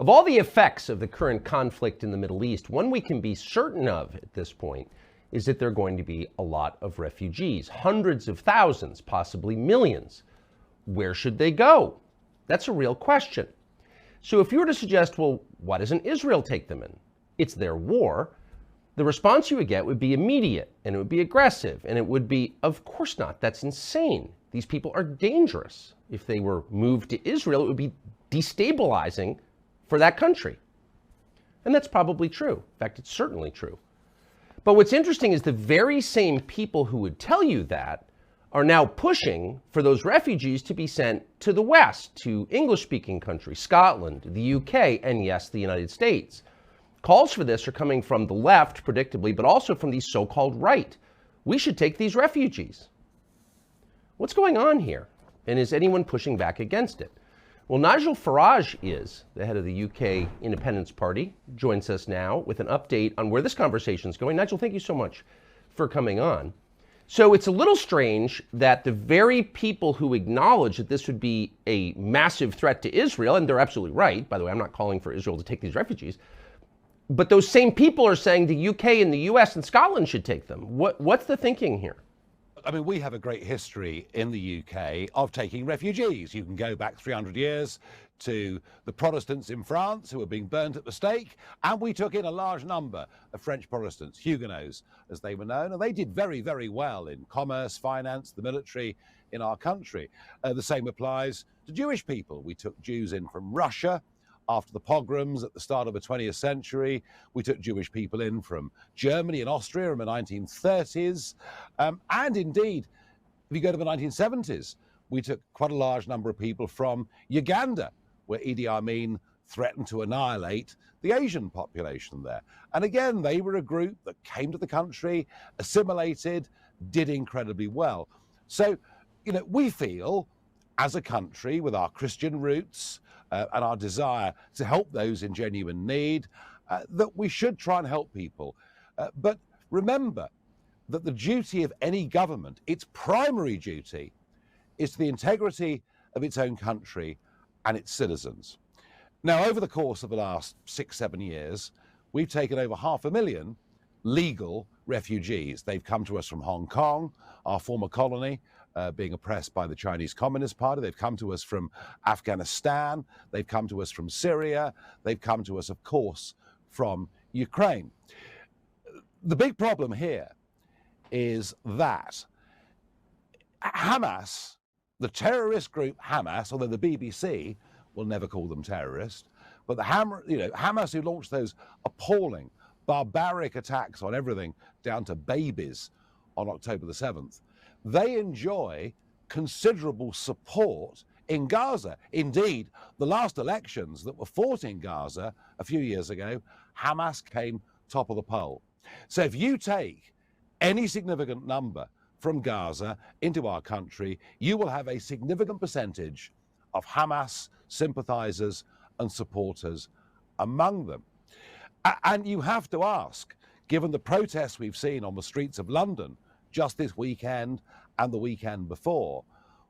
Of all the effects of the current conflict in the Middle East, one we can be certain of at this point is that there are going to be a lot of refugees, hundreds of thousands, possibly millions. Where should they go? That's a real question. So if you were to suggest, well, why doesn't Israel take them in? It's their war. The response you would get would be immediate, and it would be aggressive, and it would be, of course not, that's insane. These people are dangerous. If they were moved to Israel, it would be destabilizing for that country. And that's probably true. In fact, it's certainly true. But what's interesting is the very same people who would tell you that are now pushing for those refugees to be sent to the West, to English-speaking countries, Scotland, the UK, and yes, the United States. Calls for this are coming from the left, predictably, but also from the so-called right. We should take these refugees. What's going on here? And is anyone pushing back against it? Well, Nigel Farage is the head of the UK Independence Party, joins us now with an update on where this conversation is going. Nigel, thank you so much for coming on. So it's a little strange that the very people who acknowledge that this would be a massive threat to Israel, and they're absolutely right, by the way, I'm not calling for Israel to take these refugees, but those same people are saying the UK and the US and Scotland should take them. What's the thinking here? I mean, we have a great history in the UK of taking refugees. You can go back 300 years to the Protestants in France who were being burnt at the stake, and we took in a large number of French Protestants, Huguenots as they were known, and they did very, very well in commerce, finance, the military in our country. The same applies to Jewish people. We took Jews in from Russia after the pogroms at the start of the 20th century. We took Jewish people in from Germany and Austria in the 1930s. And indeed, if you go to the 1970s, we took quite a large number of people from Uganda, where Idi Amin threatened to annihilate the Asian population there. And again, they were a group that came to the country, assimilated, did incredibly well. So, we feel as a country with our Christian roots, and our desire to help those in genuine need, that we should try and help people. But remember that the duty of any government, its primary duty, is to the integrity of its own country and its citizens. Now, over the course of the last 6-7 years, we've taken over 500,000 legal refugees. They've come to us from Hong Kong, our former colony, being oppressed by the Chinese Communist Party. They've come to us from Afghanistan. They've come to us from Syria. They've come to us, of course, from Ukraine. The big problem here is that Hamas, the terrorist group Hamas, although the BBC will never call them terrorists, but the Hamas who launched those appalling, barbaric attacks on everything down to babies on October the 7th, they enjoy considerable support in Gaza. Indeed, the last elections that were fought in Gaza a few years ago, Hamas came top of the poll. So if you take any significant number from Gaza into our country, you will have a significant percentage of Hamas sympathizers and supporters among them. And you have to ask, given the protests we've seen on the streets of London just this weekend and the weekend before,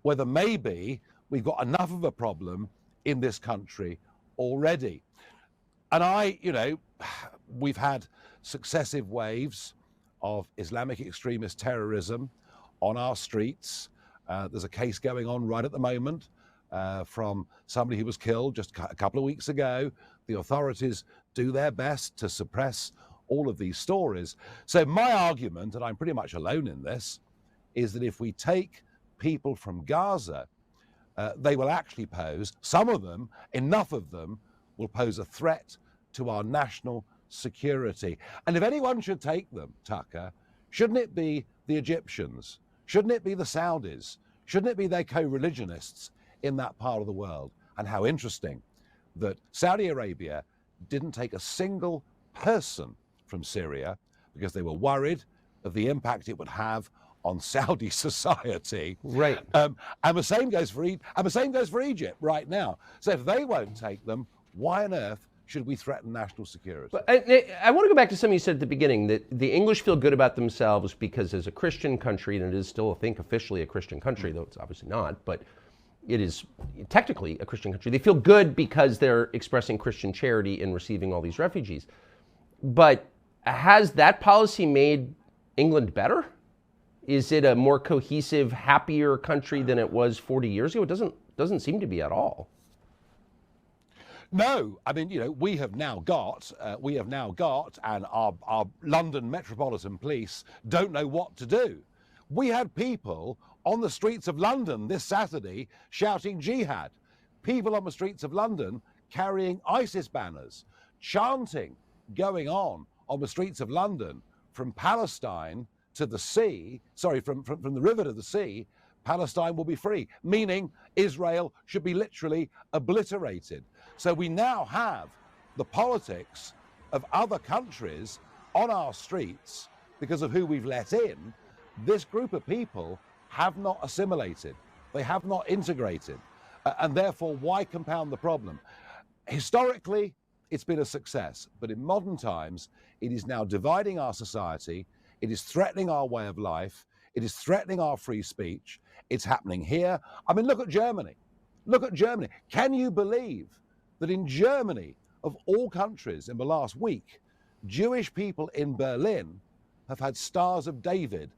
whether maybe we've got enough of a problem in this country already. And we've had successive waves of Islamic extremist terrorism on our streets. There's a case going on right at the moment from somebody who was killed just a couple of weeks ago. The authorities do their best to suppress all of these stories. So my argument, and I'm pretty much alone in this, is that if we take people from Gaza, they will actually pose, some of them, enough of them, will pose a threat to our national security. And if anyone should take them, Tucker, shouldn't it be the Egyptians? Shouldn't it be the Saudis? Shouldn't it be their co-religionists in that part of the world? And how interesting that Saudi Arabia didn't take a single person from Syria because they were worried of the impact it would have on Saudi society. Right. And the same goes for Egypt right now. So if they won't take them, why on earth should we threaten national security? But I want to go back to something you said at the beginning, that the English feel good about themselves because as a Christian country, and it is still, I think, officially a Christian country, though it's obviously not, but it is technically a Christian country. They feel good because they're expressing Christian charity in receiving all these refugees. But has that policy made England better? Is it a more cohesive, happier country than it was 40 years ago? It doesn't seem to be at all. No, I mean, we have now got, and our London Metropolitan Police don't know what to do. We had people on the streets of London this Saturday shouting jihad. People on the streets of London carrying ISIS banners, chanting, going on the streets of London from Palestine to the sea, from the river to the sea, Palestine will be free, meaning Israel should be literally obliterated. So we now have the politics of other countries on our streets because of who we've let in. This group of people have not assimilated. They have not integrated. And therefore, why compound the problem? Historically, it's been a success. But in modern times, it is now dividing our society. It is threatening our way of life. It is threatening our free speech. It's happening here. I mean, look at Germany. Look at Germany. Can you believe that in Germany, of all countries in the last week, Jewish people in Berlin have had Stars of David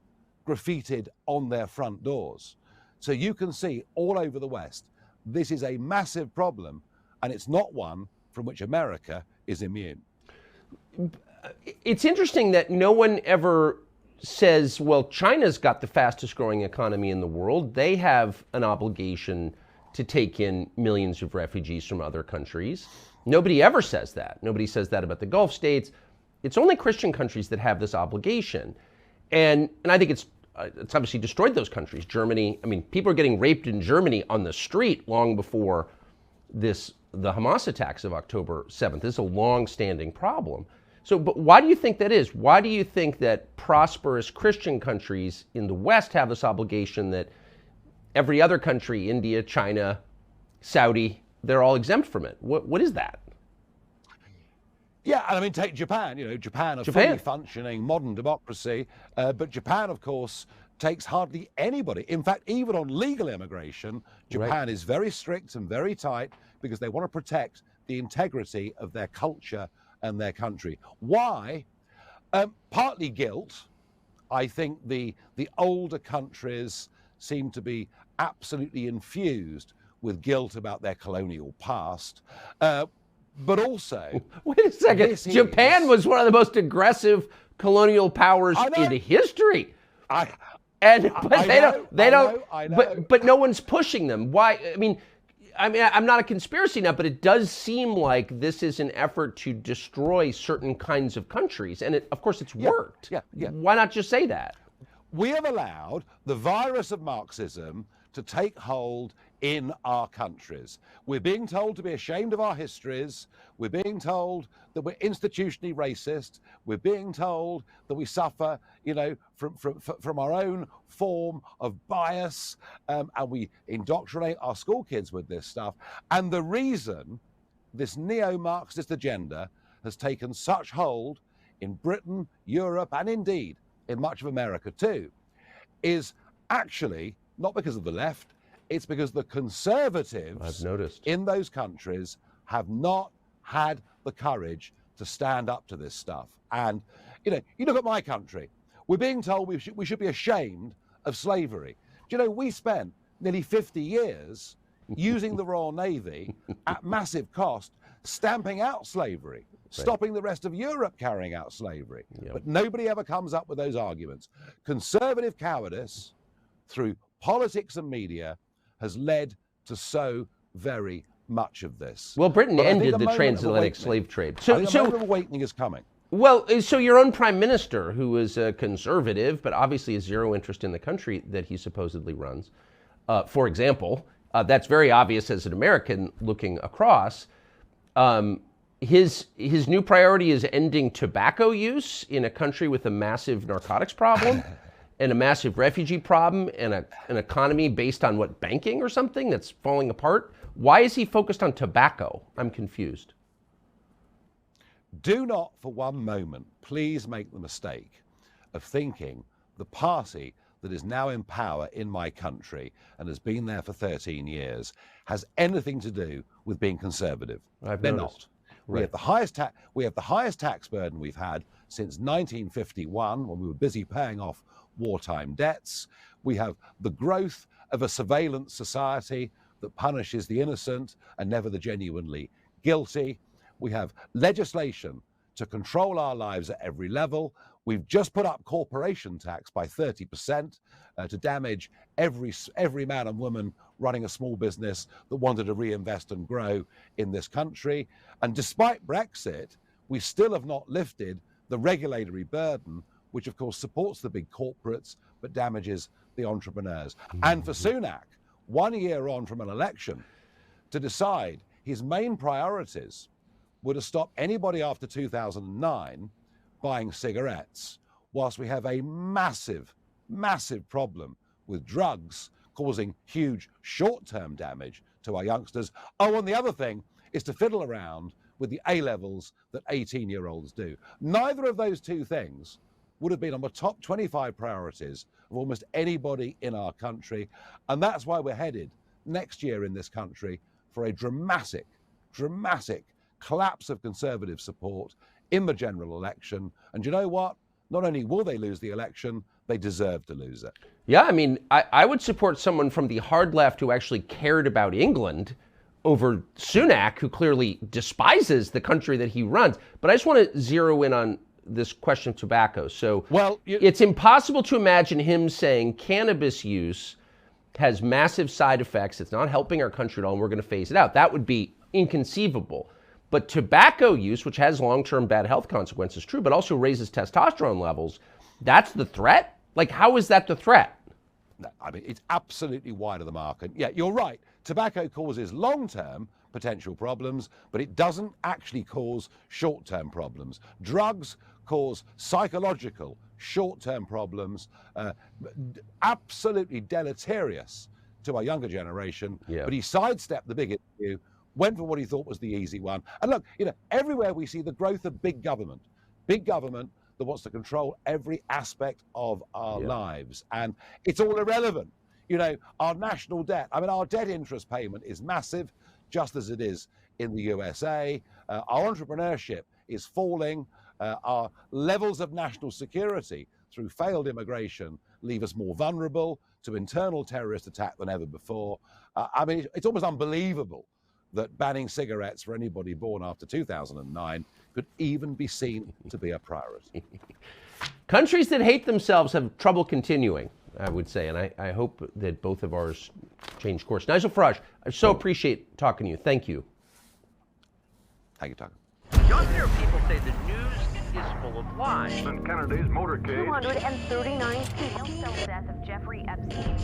graffitied on their front doors? So you can see all over the West, this is a massive problem, and it's not one from which America is immune. It's interesting that no one ever says, well, China's got the fastest growing economy in the world. They have an obligation to take in millions of refugees from other countries. Nobody ever says that. Nobody says that about the Gulf states. It's only Christian countries that have this obligation. And I think it's obviously destroyed those countries. Germany, I mean, people are getting raped in Germany on the street long before the Hamas attacks of October 7th. This is a long-standing problem. So, but why do you think that is? Why do you think that prosperous Christian countries in the West have this obligation that every other country, India, China, Saudi, they're all exempt from it? What is that? Yeah, and I mean, take Japan. Japan, a fully functioning modern democracy, but Japan, of course, takes hardly anybody. In fact, even on legal immigration, Japan is very strict and very tight because they want to protect the integrity of their culture and their country. Why? Partly guilt. I think the older countries seem to be absolutely infused with guilt about their colonial past. But also... Wait a second. Japan was one of the most aggressive colonial powers in history. But no one's pushing them. Why? I mean, I'm not a conspiracy nut, but it does seem like this is an effort to destroy certain kinds of countries. And of course, it's worked. Yeah. Why not just say that? We have allowed the virus of Marxism to take hold in our countries. We're being told to be ashamed of our histories. We're being told that we're institutionally racist. We're being told that we suffer, from our own form of bias, and we indoctrinate our school kids with this stuff. And the reason this neo-Marxist agenda has taken such hold in Britain, Europe, and indeed in much of America too, is actually not because of the left. It's because the conservatives in those countries have not had the courage to stand up to this stuff. And, you look at my country. We're being told we should be ashamed of slavery. Do you know, we spent nearly 50 years using the Royal Navy at massive cost, stamping out slavery, stopping the rest of Europe carrying out slavery. But nobody ever comes up with those arguments. Conservative cowardice through politics and media has led to so very much of this. Well, Britain ended the transatlantic slave trade. So a moment of awakening is coming. Well, so your own prime minister, who is a conservative, but obviously has zero interest in the country that he supposedly runs, for example, that's very obvious as an American looking across. His new priority is ending tobacco use in a country with a massive narcotics problem and a massive refugee problem and an economy based on what, banking or something that's falling apart? Why is he focused on tobacco? I'm confused. Do not for one moment please make the mistake of thinking the party that is now in power in my country and has been there for 13 years has anything to do with being conservative. They're not. Right. We have the highest tax burden we've had since 1951, when we were busy paying off wartime debts. We have the growth of a surveillance society that punishes the innocent and never the genuinely guilty. We have legislation to control our lives at every level. We've just put up corporation tax by 30% to damage every man and woman running a small business that wanted to reinvest and grow in this country. And despite Brexit, we still have not lifted the regulatory burden, which of course supports the big corporates but damages the entrepreneurs. And for Sunak, 1 year on from an election, to decide his main priorities were to stop anybody after 2009 buying cigarettes, whilst we have a massive, massive problem with drugs causing huge short-term damage to our youngsters. Oh, and the other thing is to fiddle around with the A-levels that 18-year-olds do. Neither of those two things would have been on the top 25 priorities of almost anybody in our country. And that's why we're headed next year in this country for a dramatic, dramatic collapse of Conservative support in the general election. And you know what? Not only will they lose the election, they deserve to lose it. Yeah, I mean, I would support someone from the hard left who actually cared about England over Sunak, who clearly despises the country that he runs. But I just want to zero in on this question of tobacco. So it's impossible to imagine him saying cannabis use has massive side effects. It's not helping our country at all, and we're going to phase it out. That would be inconceivable. But tobacco use, which has long-term bad health consequences, true, but also raises testosterone levels, that's the threat? Like, how is that the threat? No, I mean, it's absolutely wide of the mark. And yeah, you're right. Tobacco causes long-term potential problems, but it doesn't actually cause short-term problems. Drugs cause psychological short-term problems, absolutely deleterious to our younger generation. Yeah. But he sidestepped the big issue, went for what he thought was the easy one. And look, you know, everywhere we see the growth of big government that wants to control every aspect of our lives. And it's all irrelevant. You know, our national debt, I mean, our debt interest payment is massive, just as it is in the USA. Our entrepreneurship is falling. Our levels of national security through failed immigration leave us more vulnerable to internal terrorist attack than ever before. I mean, it's almost unbelievable that banning cigarettes for anybody born after 2009 could even be seen to be a priority. Countries that hate themselves have trouble continuing, I would say, and I hope that both of ours change course. Nigel Farage, I so appreciate talking to you. Thank you. Thank you, Tucker. Younger people say the news is full of lies. Kennedy's motorcade. 239 people. The death of Jeffrey Epstein.